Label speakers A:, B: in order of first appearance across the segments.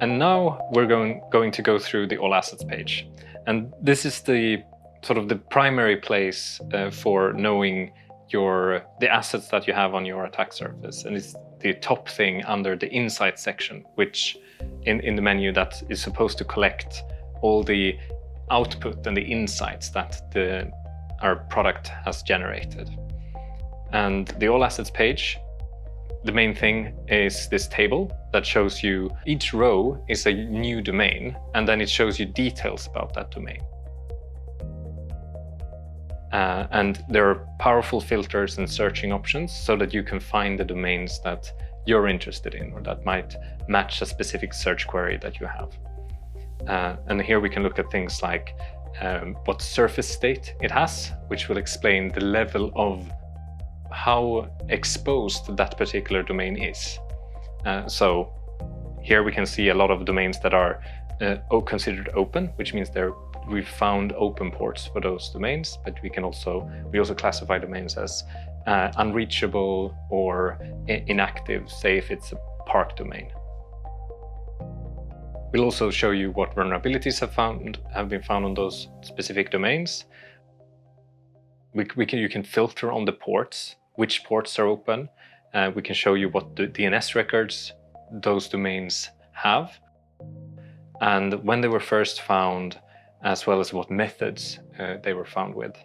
A: And now we're going to go through the All Assets page. And this is the sort of the primary place for knowing the assets that you have on your attack surface. And it's the top thing under the Insights section, which in the menu that is supposed to collect all the output and the insights that our product has generated. And the All Assets page, the main thing is this table that shows you each row is a new domain, and then it shows you details about that domain. And there are powerful filters and searching options so that you can find the domains that you're interested in or that might match a specific search query that you have. And here we can look at things like what surface state it has, which will explain the level of how exposed that particular domain is. So here we can see a lot of domains that are considered open, which means we've found open ports for those domains, but we also classify domains as unreachable or inactive, say if it's a park domain. We'll also show you what vulnerabilities have been found on those specific domains. You can filter on the ports, which ports are open. We can show you what the DNS records those domains have, and when they were first found, as well as what methods they were found with.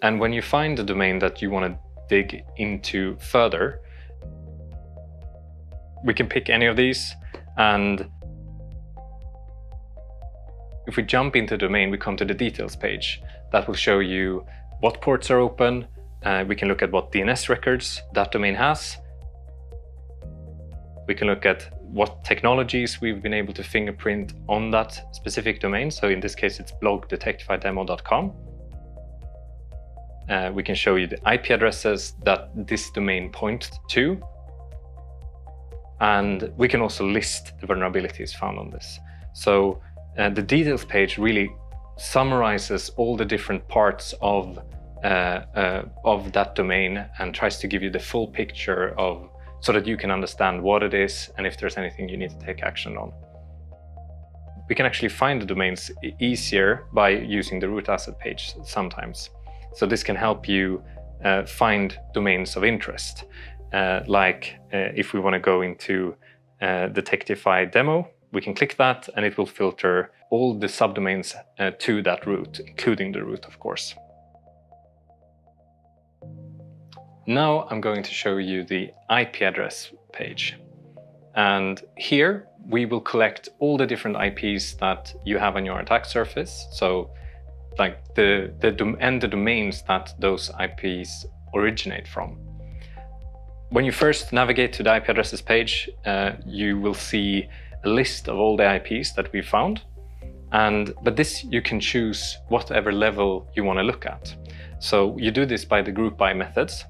A: And when you find a domain that you want to dig into further, we can pick any of these, and if we jump into the domain, we come to the details page. That will show you what ports are open. We can look at what DNS records that domain has. We can look at what technologies we've been able to fingerprint on that specific domain. So in this case, it's blog detectifydemo.com. We can show you the IP addresses that this domain points to. And we can also list the vulnerabilities found on this. So the details page really summarizes all the different parts of that domain and tries to give you the full picture so that you can understand what it is and if there's anything you need to take action on. We can actually find the domains easier by using the root asset page sometimes. So this can help you find domains of interest. Like if we want to go into Detectify demo, we can click that and it will filter all the subdomains to that root, including the root, of course. Now I'm going to show you the IP address page. And here we will collect all the different IPs that you have on your attack surface. So like the domains that those IPs originate from. When you first navigate to the IP addresses page, you will see a list of all the IPs that we found. But this, you can choose whatever level you want to look at. So you do this by the group by methods.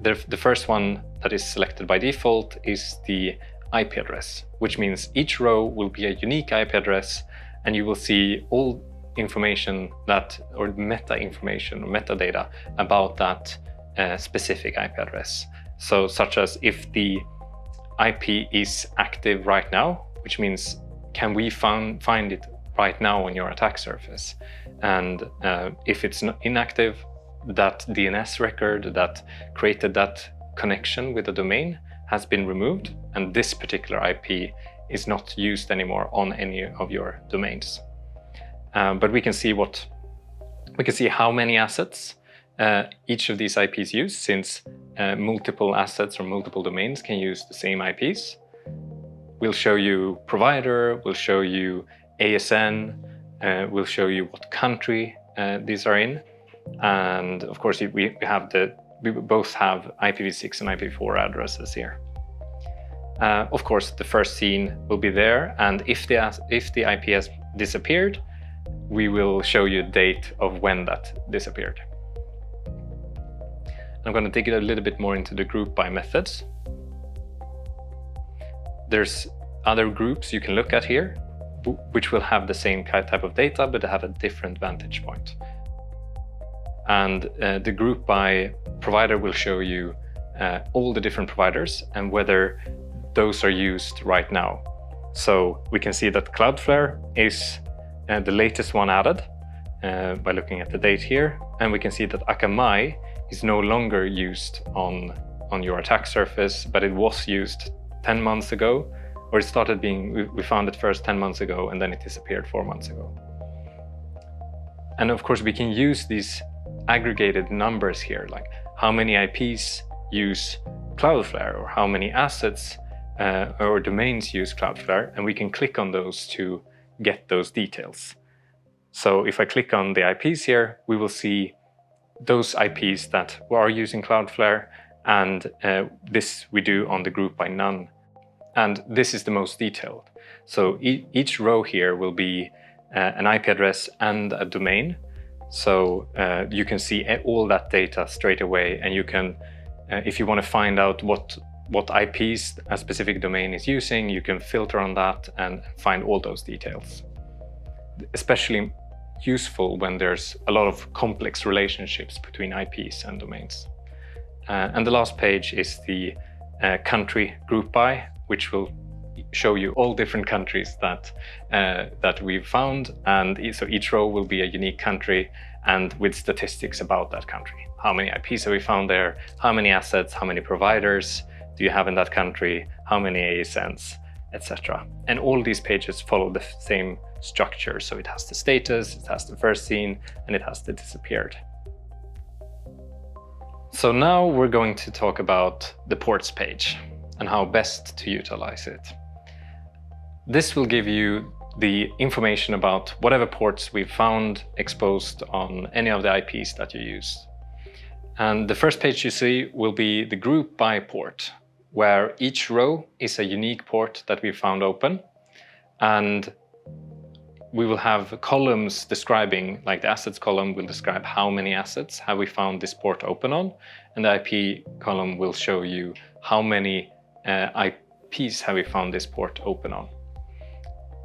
A: The first one that is selected by default is the IP address, which means each row will be a unique IP address, and you will see all information or meta information or metadata about that specific IP address. So such as if the IP is active right now, which means can we find it right now on your attack surface? And if it's not inactive, that DNS record that created that connection with the domain has been removed, and this particular IP is not used anymore on any of your domains. But we can see how many assets each of these IPs use, since multiple assets or multiple domains can use the same IPs. We'll show you provider, we'll show you ASN, we'll show you what country these are in. And of course, we both have IPv6 and IPv4 addresses here. Of course, the first scene will be there, and if the IP has disappeared, we will show you a date of when that disappeared. I'm going to dig a little bit more into the group by methods. There's other groups you can look at here, which will have the same type of data, but have a different vantage point. And the group by provider will show you all the different providers and whether those are used right now. So we can see that Cloudflare is the latest one added by looking at the date here. And we can see that Akamai is no longer used on your attack surface, but it was used 10 months ago, or it started being, we found it first 10 months ago, and then it disappeared 4 months ago. And of course, we can use these aggregated numbers here, like how many IPs use Cloudflare, or how many assets or domains use Cloudflare, and we can click on those to get those details. So if I click on the IPs here, we will see those IPs that are using Cloudflare, and this we do on the group by none. And this is the most detailed. So each row here will be an IP address and a domain. So you can see all that data straight away, and you can, if you want to find out what IPs a specific domain is using, you can filter on that and find all those details. Especially useful when there's a lot of complex relationships between IPs and domains. And the last page is the country group by, which will show you all different countries that we've found, and so each row will be a unique country and with statistics about that country. How many IPs have we found there? How many assets? How many providers do you have in that country? How many ASNs, etc. And all these pages follow the same structure. So it has the status, it has the first seen, and it has the disappeared. So now we're going to talk about the ports page and how best to utilize it. This will give you the information about whatever ports we've found exposed on any of the IPs that you use. And the first page you see will be the group by port, where each row is a unique port that we found open. And we will have columns describing, like the assets column will describe how many assets have we found this port open on. And the IP column will show you how many IPs have we found this port open on.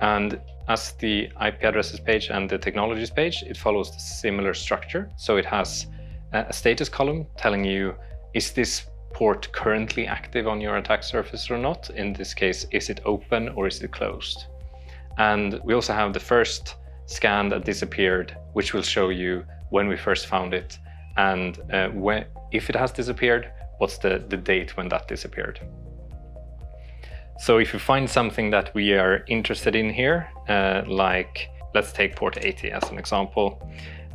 A: And as the IP addresses page and the technologies page, it follows the similar structure. So it has a status column telling you, is this port currently active on your attack surface or not? In this case, is it open or is it closed? And we also have the first scan that disappeared, which will show you when we first found it, and if it has disappeared, what's the date when that disappeared. So if you find something that we are interested in here, like let's take port 80 as an example,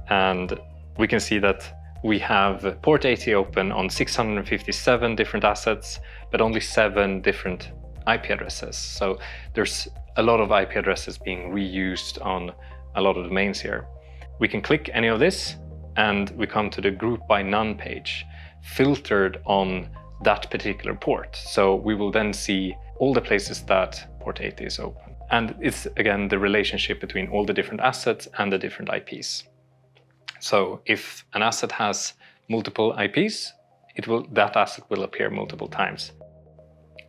A: and we can see that we have port 80 open on 657 different assets, but only 7 different IP addresses. So there's a lot of IP addresses being reused on a lot of domains here. We can click any of this and we come to the group by none page, filtered on that particular port. So we will then see all the places that port 80 is open. And it's again the relationship between all the different assets and the different IPs. So if an asset has multiple IPs, that asset will appear multiple times.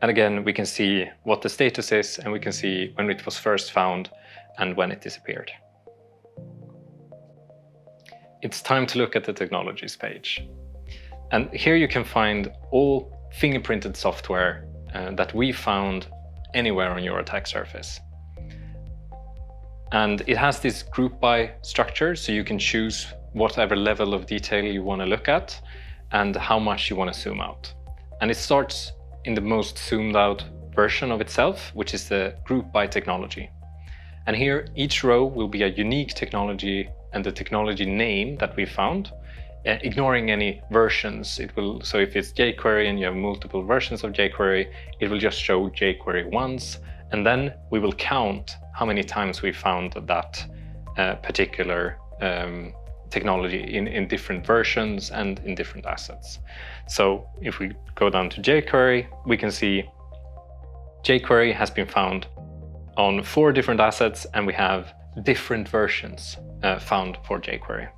A: And again, we can see what the status is, and we can see when it was first found and when it disappeared. It's time to look at the technologies page. And here you can find all fingerprinted software that we found anywhere on your attack surface. And it has this group by structure, so you can choose whatever level of detail you want to look at and how much you want to zoom out. And it starts in the most zoomed out version of itself, which is the group by technology. And here each row will be a unique technology and the technology name that we found, ignoring any versions. So if it's jQuery and you have multiple versions of jQuery, it will just show jQuery once, and then we will count how many times we found that particular technology in different versions and in different assets. So if we go down to jQuery, we can see jQuery has been found on 4 different assets, and we have different versions found for jQuery.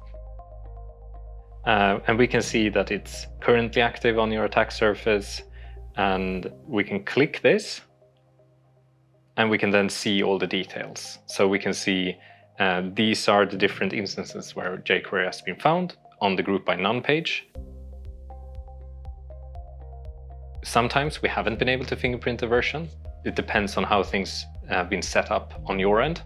A: And we can see that it's currently active on your attack surface, and we can click this and we can then see all the details. So we can see these are the different instances where jQuery has been found on the group by none page. Sometimes we haven't been able to fingerprint a version. It depends on how things have been set up on your end.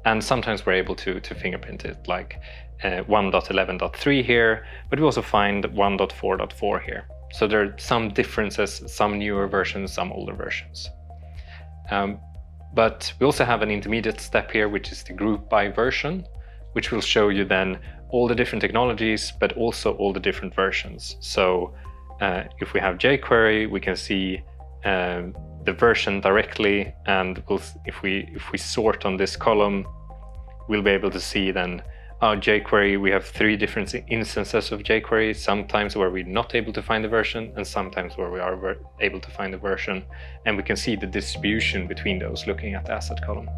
A: And sometimes we're able to fingerprint it, like 1.11.3 here, but we also find 1.4.4 here. So there are some differences, some newer versions, some older versions. But we also have an intermediate step here, which is the group by version, which will show you then all the different technologies, but also all the different versions. So if we have jQuery, we can see the version directly, and if we sort on this column, we'll be able to see then jQuery. We have 3 different instances of jQuery, sometimes where we're not able to find the version, and sometimes where we are able to find the version. And we can see the distribution between those looking at the asset column.